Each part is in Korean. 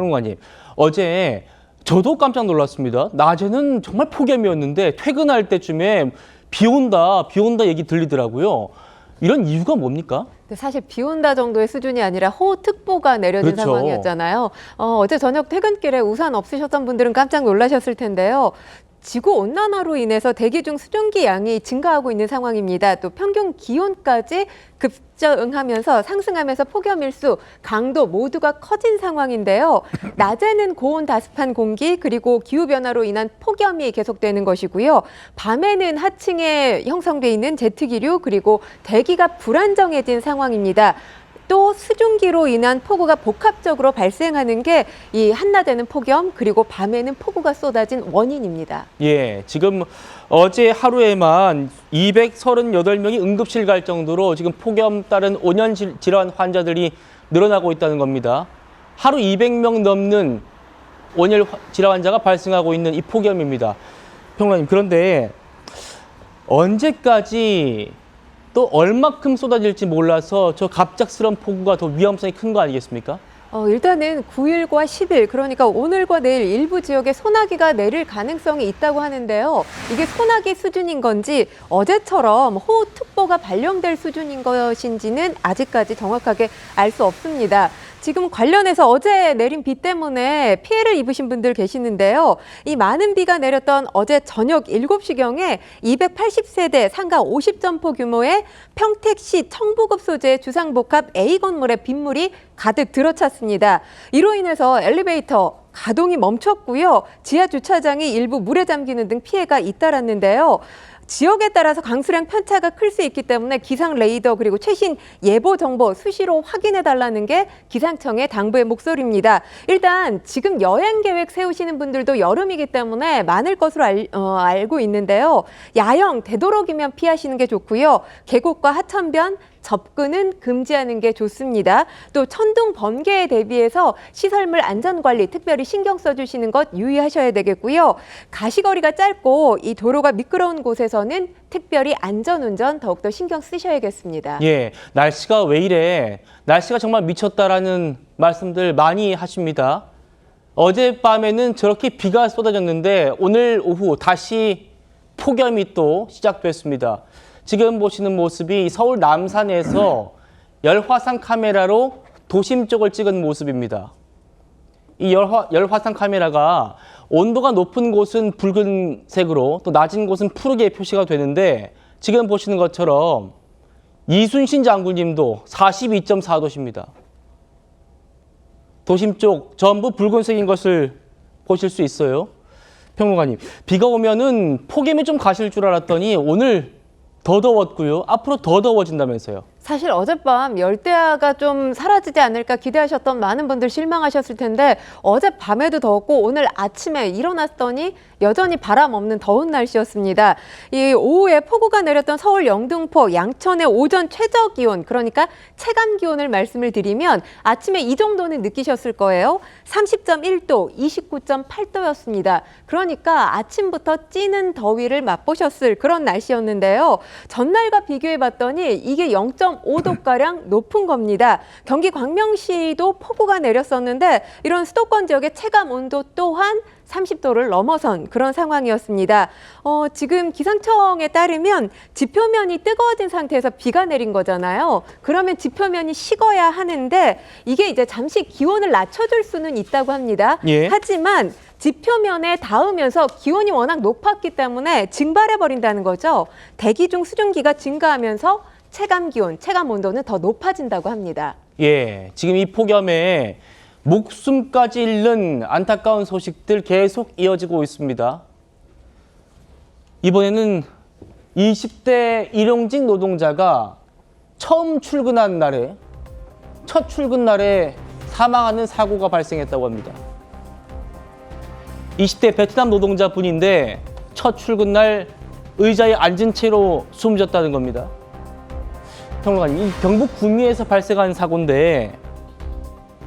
평론가님, 어제 저도 깜짝 놀랐습니다. 낮에는 정말 폭염이었는데 퇴근할 때쯤에 비 온다 얘기 들리더라고요. 이런 이유가 뭡니까? 사실 비 온다 정도의 수준이 아니라 호우특보가 내려진 그렇죠. 상황이었잖아요. 어제 저녁 퇴근길에 우산 없으셨던 분들은 깜짝 놀라셨을 텐데요. 지구온난화로 인해서 대기 중 수증기 양이 증가하고 있는 상황입니다. 또 평균 기온까지 급저응하면서 상승하면서 폭염 일수, 강도 모두가 커진 상황인데요. 낮에는 고온 다습한 공기 그리고 기후변화로 인한 폭염이 계속되는 것이고요. 밤에는 하층에 형성돼 있는 제트기류 그리고 대기가 불안정해진 상황입니다. 또 수증기로 인한 폭우가 복합적으로 발생하는 게 이 한낮에는 폭염 그리고 밤에는 폭우가 쏟아진 원인입니다. 예, 지금 어제 하루에만 238명이 응급실 갈 정도로 지금 폭염 따른 온열 질환 환자들이 늘어나고 있다는 겁니다. 하루 200명 넘는 온열 질환 환자가 발생하고 있는 이 폭염입니다. 평론가님, 그런데 언제까지 또 얼마큼 쏟아질지 몰라서 저 갑작스러운 폭우가 더 위험성이 큰 거 아니겠습니까? 일단은 9일과 10일, 그러니까 오늘과 내일 일부 지역에 소나기가 내릴 가능성이 있다고 하는데요. 이게 소나기 수준인 건지 어제처럼 호우특보가 발령될 수준인 것인지는 아직까지 정확하게 알 수 없습니다. 지금 관련해서 어제 내린 비 때문에 피해를 입으신 분들 계시는데요. 이 많은 비가 내렸던 어제 저녁 7시경에 280세대 상가 50점포 규모의 평택시 청부급 소재의 주상복합 A 건물에 빗물이 가득 들어찼습니다. 이로 인해서 엘리베이터 가동이 멈췄고요. 지하 주차장이 일부 물에 잠기는 등 피해가 잇따랐는데요. 지역에 따라서 강수량 편차가 클 수 있기 때문에 기상 레이더 그리고 최신 예보 정보 수시로 확인해 달라는 게 기상청의 당부의 목소리입니다. 일단 지금 여행 계획 세우시는 분들도 여름이기 때문에 많을 것으로 알고 있는데요. 야영 되도록이면 피하시는 게 좋고요. 계곡과 하천변 접근은 금지하는 게 좋습니다. 또 천둥 번개에 대비해서 시설물 안전관리 특별히 신경 써주시는 것 유의하셔야 되겠고요. 가시거리가 짧고 이 도로가 미끄러운 곳에서는 특별히 안전운전 더욱더 신경 쓰셔야겠습니다. 예, 날씨가 왜 이래? 날씨가 정말 미쳤다라는 말씀들 많이 하십니다. 어젯밤에는 저렇게 비가 쏟아졌는데 오늘 오후 다시 폭염이 또 시작됐습니다. 지금 보시는 모습이 서울 남산에서 열화상 카메라로 도심 쪽을 찍은 모습입니다. 이 열화상 카메라가 온도가 높은 곳은 붉은색으로 또 낮은 곳은 푸르게 표시가 되는데 지금 보시는 것처럼 이순신 장군님도 42.4도십니다. 도심 쪽 전부 붉은색인 것을 보실 수 있어요. 평론가님, 비가 오면은 폭염이 좀 가실 줄 알았더니 오늘 더 더웠고요. 앞으로 더 더워진다면서요. 사실 어젯밤 열대야가 좀 사라지지 않을까 기대하셨던 많은 분들 실망하셨을 텐데 어젯밤에도 더웠고 오늘 아침에 일어났더니 여전히 바람 없는 더운 날씨였습니다. 이 오후에 폭우가 내렸던 서울 영등포, 양천의 오전 최저 기온, 그러니까 체감 기온을 말씀을 드리면 아침에 이 정도는 느끼셨을 거예요. 30.1도, 29.8도였습니다. 그러니까 아침부터 찌는 더위를 맛보셨을 그런 날씨였는데요. 전날과 비교해 봤더니 이게 0.5도가량 높은 겁니다. 경기 광명시도 폭우가 내렸었는데 이런 수도권 지역의 체감 온도 또한 30도를 넘어선 그런 상황이었습니다. 지금 기상청에 따르면 지표면이 뜨거워진 상태에서 비가 내린 거잖아요. 그러면 지표면이 식어야 하는데 이게 이제 잠시 기온을 낮춰줄 수는 있다고 합니다. 예. 하지만 지표면에 닿으면서 기온이 워낙 높았기 때문에 증발해버린다는 거죠. 대기 중 수증기가 증가하면서 체감 기온, 체감 온도는 더 높아진다고 합니다. 예, 지금 이 폭염에 목숨까지 잃는 안타까운 소식들 계속 이어지고 있습니다. 이번에는 20대 일용직 노동자가 처음 출근한 날에, 첫 출근 날에 사망하는 사고가 발생했다고 합니다. 20대 베트남 노동자분인데 첫 출근 날 의자에 앉은 채로 숨졌다는 겁니다. 평론가님, 이 경북 구미에서 발생한 사고인데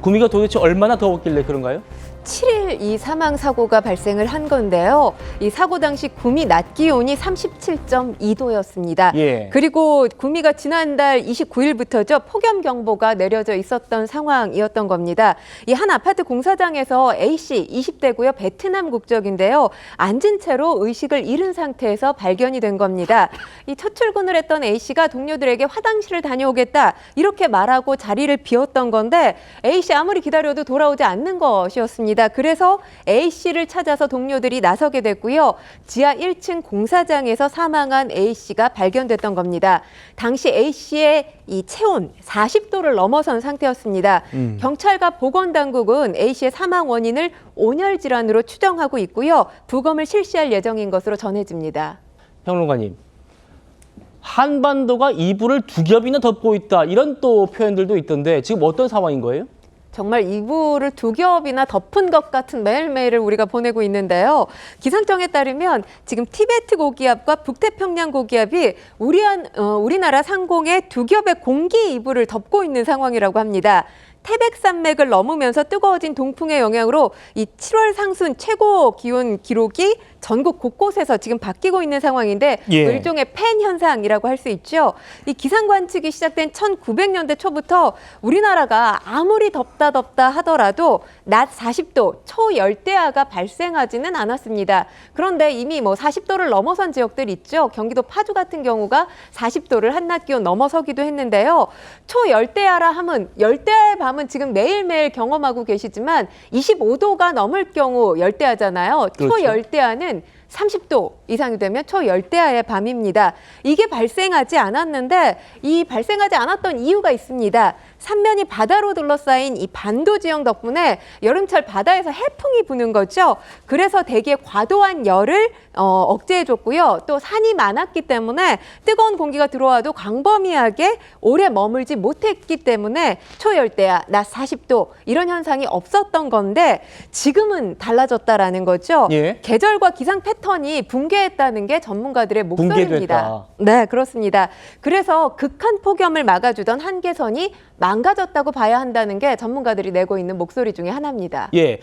구미가 도대체 얼마나 더웠길래 그런가요? 7일 이 사망 사고가 발생을 한 건데요. 이 사고 당시 구미 낮 기온이 37.2도였습니다. 예. 그리고 구미가 지난달 29일부터죠. 폭염 경보가 내려져 있었던 상황이었던 겁니다. 이 한 아파트 공사장에서 A씨 20대고요. 베트남 국적인데요. 앉은 채로 의식을 잃은 상태에서 발견이 된 겁니다. 이 첫 출근을 했던 A씨가 동료들에게 화장실을 다녀오겠다 이렇게 말하고 자리를 비웠던 건데 A씨 아무리 기다려도 돌아오지 않는 것이었습니다. 그래서 A씨를 찾아서 동료들이 나서게 됐고요. 지하 1층 공사장에서 사망한 A씨가 발견됐던 겁니다. 당시 A씨의 이 체온 40도를 넘어선 상태였습니다. 경찰과 보건당국은 A씨의 사망 원인을 온열 질환으로 추정하고 있고요. 부검을 실시할 예정인 것으로 전해집니다. 평론가님, 한반도가 이불을 두 겹이나 덮고 있다 이런 또 표현들도 있던데 지금 어떤 상황인 거예요? 정말 이불을 두 겹이나 덮은 것 같은 매일매일을 우리가 보내고 있는데요. 기상청에 따르면 지금 티베트 고기압과 북태평양 고기압이 우리나라 상공에 두 겹의 공기 이불을 덮고 있는 상황이라고 합니다. 태백산맥을 넘으면서 뜨거워진 동풍의 영향으로 이 7월 상순 최고 기온 기록이 전국 곳곳에서 지금 바뀌고 있는 상황인데 예. 일종의 팬 현상이라고 할 수 있죠. 이 기상 관측이 시작된 1900년대 초부터 우리나라가 아무리 덥다 하더라도 낮 40도 초열대야가 발생하지는 않았습니다. 그런데 이미 40도를 넘어선 지역들 있죠. 경기도 파주 같은 경우가 40도를 한낮 기온 넘어서기도 했는데요. 초열대야라 함은 열대야의 밤은 지금 매일매일 경험하고 계시지만 25도가 넘을 경우 열대야잖아요. 그렇죠. 초열대야는 30도 이상이 되면 초열대야의 밤입니다. 이게 발생하지 않았는데 이 발생하지 않았던 이유가 있습니다. 삼면이 바다로 둘러싸인 이 반도 지형 덕분에 여름철 바다에서 해풍이 부는 거죠. 그래서 대기의 과도한 열을 억제해줬고요. 또 산이 많았기 때문에 뜨거운 공기가 들어와도 광범위하게 오래 머물지 못했기 때문에 초열대야, 낮 40도 이런 현상이 없었던 건데 지금은 달라졌다라는 거죠. 예. 계절과 기상 패턴이 붕괴했다는 게 전문가들의 목소리입니다. 붕괴됐다. 네, 그렇습니다. 그래서 극한 폭염을 막아주던 한계선이 망가졌다고 봐야 한다는 게 전문가들이 내고 있는 목소리 중에 하나입니다. 예.